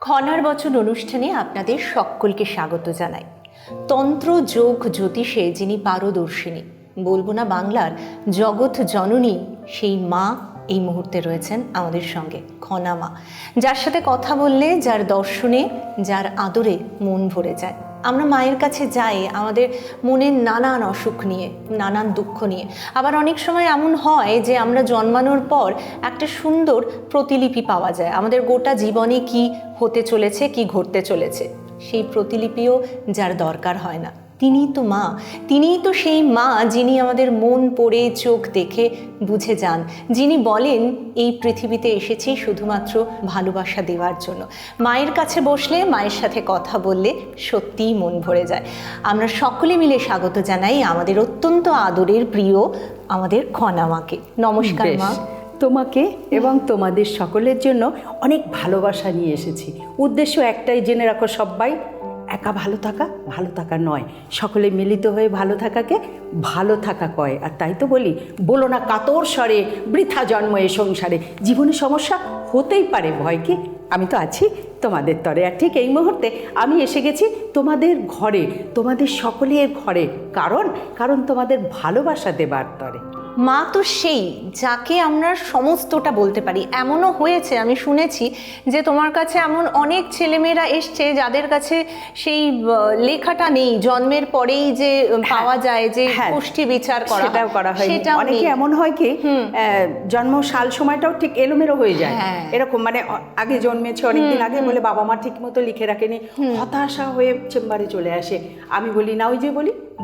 খনার বচন অনুষ্ঠানে আপনাদের সকলকে স্বাগত জানাই। তন্ত্র যোগ জ্যোতিষে যিনি পারদর্শিনী, বলবো না বাংলার জগৎ জননী, সেই মা এই মুহূর্তে রয়েছেন আমাদের সঙ্গে, খনা মা, যার সাথে কথা বললে, যার দর্শনে, যার আদরে মন ভরে যায়। আমরা মায়ের কাছে যাই আমাদের মনের নানান অসুখ নিয়ে, নানান দুঃখ নিয়ে। আবার অনেক সময় এমন হয় যে আমরা জন্মানোর পর একটা সুন্দর প্রতিলিপি পাওয়া যায় আমাদের গোটা জীবনে কি হতে চলেছে, কি ঘটতে চলেছে। সেই প্রতিলিপিও যার দরকার হয় না, তিনিই তো মা। তিনিই তো সেই মা যিনি আমাদের মন পড়ে চোখ দেখে বুঝে যান, যিনি বলেন এই পৃথিবীতে এসেছি শুধুমাত্র ভালোবাসা দেওয়ার জন্য। মায়ের কাছে বসলে, মায়ের সাথে কথা বললে সত্যিই মন ভরে যায়। আমরা সকলে মিলে স্বাগত জানাই আমাদের অত্যন্ত আদরের প্রিয় আমাদের খনা মাকে। নমস্কার মা। তোমাকে এবং তোমাদের সকলের জন্য অনেক ভালোবাসা নিয়ে এসেছি। উদ্দেশ্য একটাই, জেনে রাখো সবাই, একা ভালো থাকা নয়, সকলে মিলিত হয়ে ভালো থাকাকে ভালো থাকা কয়। আর তাই তো বলো না কাতর স্বরে, বৃথা জন্ম এ সংসারে। জীবনে সমস্যা হতেই পারে, ভয় কি, আমি তো আছি তোমাদের তরে। আর ঠিক এই মুহূর্তে আমি এসে গেছি তোমাদের ঘরে, তোমাদের সকলের ঘরে, কারণ তোমাদের ভালোবাসা দেবার তরে। মা তো সেই যাকে আমরা সমস্তটা বলতে পারি। এমনও হয়েছে, আমি শুনেছি যে তোমার কাছে এমন অনেক ছেলেমেয়েরা এসছে যাদের কাছে সেই লেখাটা নেই, জন্মের পরেই যে পাওয়া যায়, যে পুষ্টি বিচার করা, সেটাও করা হয়। অনেকে এমন হয় কি, জন্ম সাল সময়টাও ঠিক এলোমেলো হয়ে যায়, এরকম মানে আগে জন্মেছে অনেকদিন আগে বলে বাবা মা ঠিক মতো লিখে রাখেনি, হতাশা হয়ে চেম্বারে চলে আসে। আমি বলি না, ওই যে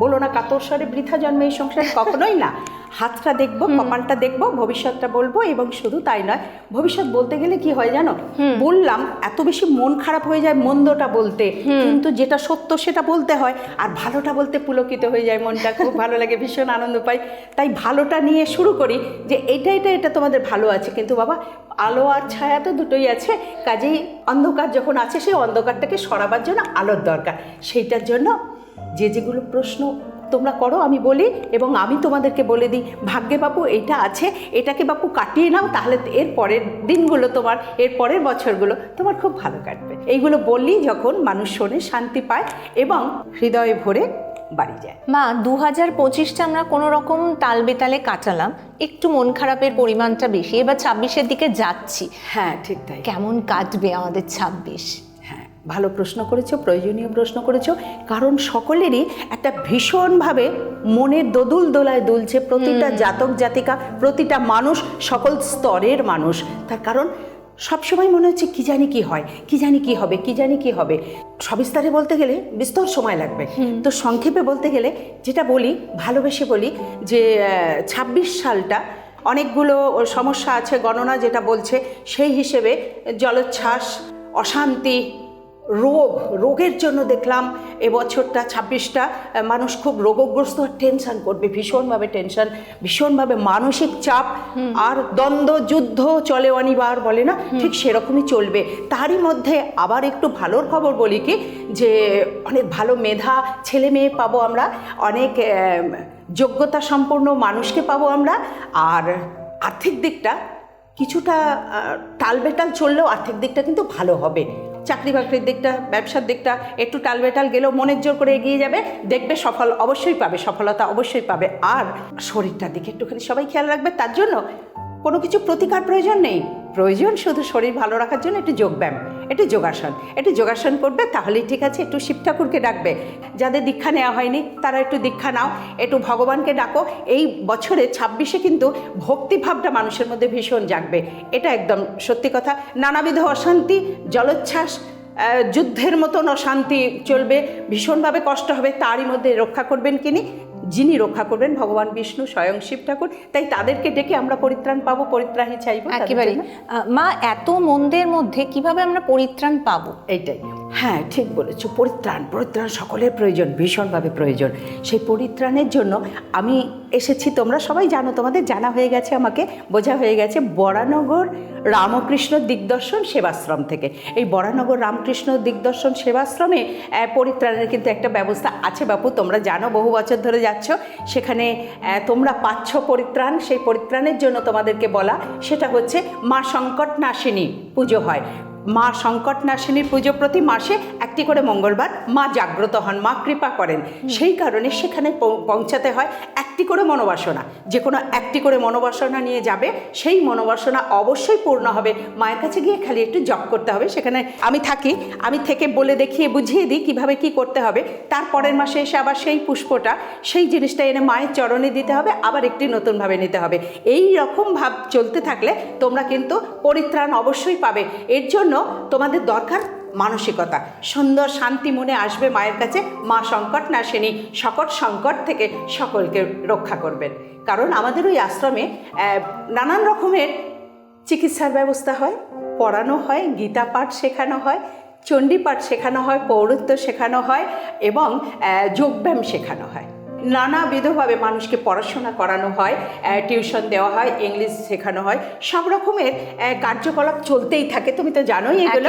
বলো না কাতর স্বরে, বৃথা জন্মে এই সংসারে, কখনোই না। হাতটা দেখবো, কপালটা দেখবো, ভবিষ্যৎটা বলবো। এবং শুধু তাই নয়, ভবিষ্যৎ বলতে গেলে কি হয় জানো, বললাম এত বেশি মন খারাপ হয়ে যায় মন্দটা বলতে, কিন্তু যেটা সত্য সেটা বলতে হয়। আর ভালোটা বলতে পুলকিত হয়ে যায় মনটা, খুব ভালো লাগে, ভীষণ আনন্দ পাই। তাই ভালোটা নিয়ে শুরু করি যে এটা তোমাদের ভালো আছে, কিন্তু বাবা আলো আর ছায়া তো দুটোই আছে, কাজেই অন্ধকার যখন আছে সেই অন্ধকারটাকে সরাবার জন্য আলোর দরকার। সেইটার জন্য যেগুলো প্রশ্ন তোমরা করো আমি বলি, এবং আমি তোমাদেরকে বলে দিই, ভাগ্যে বাপু এটা আছে, এটাকে বাপু কাটিয়ে নাও, তাহলে এর পরের দিনগুলো তোমার, এর পরের বছরগুলো তোমার খুব ভালো কাটবে। এইগুলো বললি যখন মানুষ শোনে, শান্তি পায় এবং হৃদয়ে ভরে বাড়ি যায়। মা, 2025টা আমরা কোনো রকম তাল বেতালে কাটালাম, একটু মন খারাপের পরিমাণটা বেশি। এবার 26-এর দিকে যাচ্ছি। হ্যাঁ, ঠিক তাই। কেমন কাটবে আমাদের 26? ভালো প্রশ্ন করেছো, প্রয়োজনীয় প্রশ্ন করেছো, কারণ সকলেরই একটা ভীষণভাবে মনের দোদুল দোলায় দুলছে, প্রতিটা জাতক জাতিকা, প্রতিটা মানুষ, সকল স্তরের মানুষ। তার কারণ সবসময় মনে হচ্ছে কি জানি কি হয়, কি জানি কি হবে, কি জানি কি হবে। সবিস্তারে বলতে গেলে বিস্তর সময় লাগবে, তো সংক্ষেপে বলতে গেলে যেটা বলি, ভালোবেসে বলি যে 26 সালটা অনেকগুলো সমস্যা আছে, গণনা যেটা বলছে সেই হিসেবে জলোচ্ছ্বাস, অশান্তি, রোগের জন্য দেখলাম এবছরটা 26টা মানুষ খুব রোগগ্রস্ত, টেনশন করবে, ভীষণভাবে টেনশন, ভীষণভাবে মানসিক চাপ, আর দ্বন্দ্ব যুদ্ধ চলে অনিবার, বলে না, ঠিক সেরকমই চলবে। তারই মধ্যে আবার একটু ভালোর খবর বলি কি, যে অনেক ভালো মেধা ছেলে মেয়ে পাবো আমরা, অনেক যোগ্যতা সম্পন্ন মানুষকে পাবো আমরা। আর আর্থিক দিকটা কিছুটা টালবেটাল চললেও আর্থিক দিকটা কিন্তু ভালো হবে। চাকরি বাকরির দিকটা, ব্যবসার দিকটা একটু টালবেটাল গেলেও মনের জোর করে এগিয়ে যাবে, দেখবে সফলতা অবশ্যই পাবে। আর শরীরটার দিকে একটুখানি সবাই খেয়াল রাখবে। তার জন্য কোনো কিছু প্রতিকার প্রয়োজন নেই, প্রয়োজন শুধু শরীর ভালো রাখার জন্য একটু যোগব্যায়াম, একটু যোগাসন করবে, তাহলেই ঠিক আছে। একটু শিব ঠাকুরকে ডাকবে, যাদের দীক্ষা নেওয়া হয়নি তারা একটু দীক্ষা নাও, একটু ভগবানকে ডাকো। এই বছরে 26-এ কিন্তু ভক্তিভাবটা মানুষের মধ্যে ভীষণ জাগবে, এটা একদম সত্যি কথা। নানাবিধ অশান্তি, জলোচ্ছ্বাস, যুদ্ধের মতন অশান্তি চলবে, ভীষণভাবে কষ্ট হবে। তারই মধ্যে রক্ষা করবেন যিনি রক্ষা করবেন, ভগবান বিষ্ণু, স্বয়ং শিব ঠাকুর। তাই তাদেরকে ডেকে আমরা পরিত্রাণ পাবো, পরিত্রাণী চাইবো একেবারে। মা, এত মন্দের মধ্যে কিভাবে আমরা পরিত্রাণ পাবো? এইটাই, হ্যাঁ ঠিক বলেছো। পরিত্রাণ সকলের প্রয়োজন, ভীষণভাবে প্রয়োজন। সেই পরিত্রাণের জন্য আমি এসেছি, তোমরা সবাই জানো, তোমাদের জানা হয়ে গেছে, আমাকে বোঝা হয়ে গেছে, বরানগর রামকৃষ্ণ দিগদর্শন সেবাশ্রম থেকে। এই বরানগর রামকৃষ্ণ দিগদর্শন সেবাশ্রমে পরিত্রাণের কিন্তু একটা ব্যবস্থা আছে বাপু, তোমরা জানো, বহু বছর ধরে যাচ্ছ সেখানে, তোমরা পাচ্ছ পরিত্রাণ। সেই পরিত্রাণের জন্য তোমাদেরকে বলা, সেটা হচ্ছে মা সংকট নাশিনী পুজো হয়। মা সংকট নাশিনীর পুজো প্রতি মাসে একটি করে মঙ্গলবার মা জাগ্রত হন, মা কৃপা করেন। সেই কারণে সেখানে পৌঁছাতে হয় একটি করে মনোবাসনা। যে কোনো একটি করে মনোবাসনা নিয়ে যাবে, সেই মনোবাসনা অবশ্যই পূর্ণ হবে। মায়ের কাছে গিয়ে খালি একটু জপ করতে হবে। সেখানে আমি থাকি, আমি থেকে বলে দেখিয়ে বুঝিয়ে দিই কীভাবে কী করতে হবে। তারপরের মাসে এসে আবার সেই পুষ্পটা, সেই জিনিসটা এনে মায়ের চরণে দিতে হবে, আবার একটি নতুনভাবে নিতে হবে। এই রকম ভাব চলতে থাকলে তোমরা কিন্তু পরিত্রাণ অবশ্যই পাবে। এর জন্য তোমাদের দরকার মানসিকতা। সুন্দর শান্তি মনে আসবে মায়ের কাছে। মা সংকট নাশিনী সকল সংকট থেকে সকলকে রক্ষা করবেন। কারণ আমাদের ওই আশ্রমে নানান রকমের চিকিৎসার ব্যবস্থা হয়, পড়ানো হয়, গীতা পাঠ শেখানো হয়, চণ্ডী পাঠ শেখানো হয়, পৌরত্ব শেখানো হয় এবং যোগব্যায়াম শেখানো হয়। নানাবিধভাবে মানুষকে পড়াশোনা করানো হয়, টিউশন দেওয়া হয়, ইংলিশ শেখানো হয়, সব রকমের কার্যকলাপ চলতেই থাকে। তুমি তো জানোই এগুলো।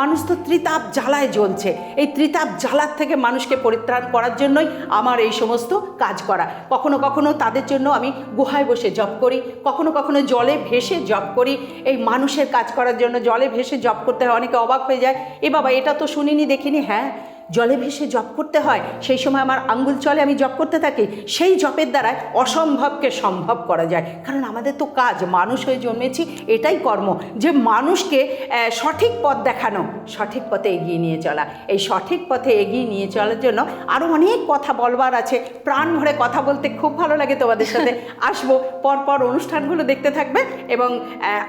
মানুষ তো ত্রিতাপ জ্বালায় জ্বলছে। এই ত্রিতাপ জ্বালার থেকে মানুষকে পরিত্রাণ করার জন্যই আমার এই সমস্ত কাজ করা। কখনো কখনো তাদের জন্য আমি গুহায় বসে জপ করি, কখনো কখনো জলে ভেসে জপ করি। এই মানুষের কাজ করার জন্য জলে ভেসে জপ করতে হয়। অনেকে অবাক হয়ে যায়, এ বাবা এটা তো শুনিনি দেখিনি। হ্যাঁ, জলে ভেসে জপ করতে হয়। সেই সময় আমার আঙ্গুল চলে, আমি জপ করতে থাকি। সেই জপের দ্বারায় অসম্ভবকে সম্ভব করা যায়। কারণ আমাদের তো কাজ, মানুষ হয়ে জন্মেছি, এটাই কর্ম, যে মানুষকে সঠিক পথ দেখানো, সঠিক পথে এগিয়ে নিয়ে চলা। এই সঠিক পথে এগিয়ে নিয়ে চলার জন্য আরও অনেক কথা বলবার আছে। প্রাণ ভরে কথা বলতে খুব ভালো লাগে তোমাদের সাথে। আসবো, পরপর অনুষ্ঠানগুলো দেখতে থাকবে এবং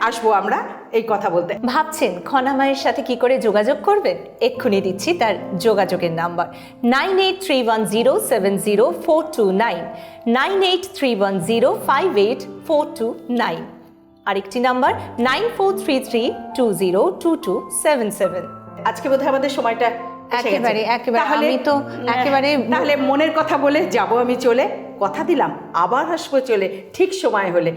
আসবো আমরা এই কথা বলতে। ভাবছেন খনা মায়ের সাথে কি করে যোগাযোগ করবেন? এক্ষুনি দিচ্ছি তার যোগাযোগের নাম্বার 9831070429, 9831058429, আরেকটি নাম্বার 9433202277। আজকে বোধহয় আমাদের সময়টা একেবারে আমি তো একেবারে তাহলে মনের কথা বলে যাব আমি চলে। কথা দিলাম আবার আসবো চলে ঠিক সময় হলে।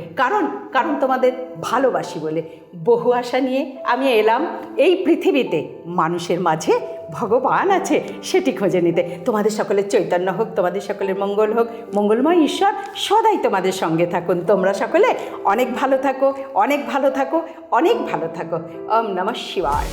কারণ তোমাদের ভালোবাসি বলে। বহু আশা নিয়ে আমি এলাম এই পৃথিবীতে। মানুষের মাঝে ভগবান আছে সেটি খুঁজে নিতে। তোমাদের সকলের চৈতন্য হোক, তোমাদের সকলের মঙ্গল হোক। মঙ্গলময় ঈশ্বর সদাই তোমাদের সঙ্গে থাকুন। তোমরা সকলে অনেক ভালো থাকো, অনেক ভালো থাকো, অনেক ভালো থাকো। ওম নমঃ শিবায়।